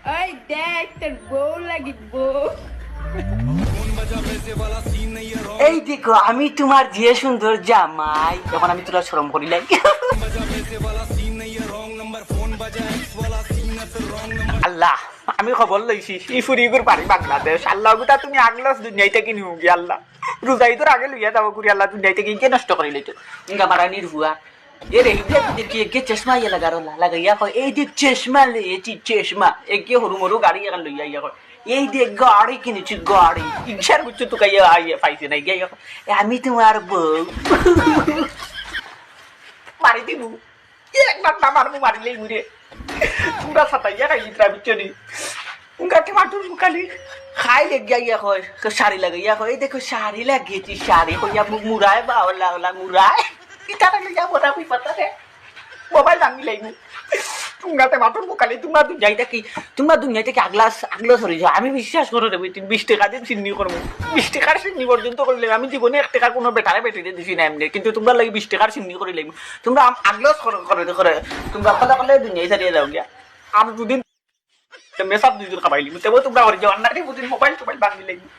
ওই দেখ তোর বউ লাগি বউ। এই দেখো আমি তোমার যে সুন্দর জামাই, এখন আমি তোরা শরম করিলাই। আল্লাহ আমি খবর লইছি এই ফুরিগুর বাড়ি বাংলাদেশ। আল্লাহ গুতা তুমি আগলাস দুনিয়াইতে কিনি হুগি আল্লাহ রোজাই তোর আগে লইয়া যাবো করি আল্লাহ দুনিয়াইতে কি নষ্ট করে লইতো ইনকা মারানির হুয়া এর এই দেখি কে চশমা ইয়া লাগাইয়া কয় এই দেখ চশমা লইয়েছি চশমা একে হরু মরু গাড়ি এখন লইয়া ইয়া কয় এই দেখ গাড়ি কিনেছি গাড়ি ইনসার বুঝছো তো কাইয়া আইয়া পাইছে না গিয়া আমি তোমার বউ মারি দিবু একবার না মারবো মারিলেই ঘুরে পুরা সাতাইয়া খাই ইতরা বিচনি উনকা টমাটোর মুখালি খাই লেগ গিয়া কয় শাড়ি লাগাইয়া কয় এই দেখো শাড়ি লাগিয়েছি শাড়ি কইয়া মুরায় বাওলা ওলা মুরায় ইতারা লইয়া বড় আমি পাতা রে মোবাইল দামি লাইনি তোমরা টমাটোর মুখালি তোমরা দুনিয়াতে কি আগলাস হয়ে যাও আমি বিশ্বাস করো রে 20 টাকা দিয়ে চিন্নি করবো 20 টাকার চিন্নি পর্যন্ত করলে আমি জীবনে 1 টাকা কোনো বেটারে দিছি না এমনি কিন্তু তোমরা লাগে 20 টাকার চিন্নি করে লাগবে তোমরা আগলাস করে তোমরা কলে দুনিয়ায় ছাড়িয়ে যাও গিয়া আর দুদিন মেসাব দুদিন খাবাইলি তেমন তোমরা করে যাও না দুদিন মোবাইল বাংলি লাগবে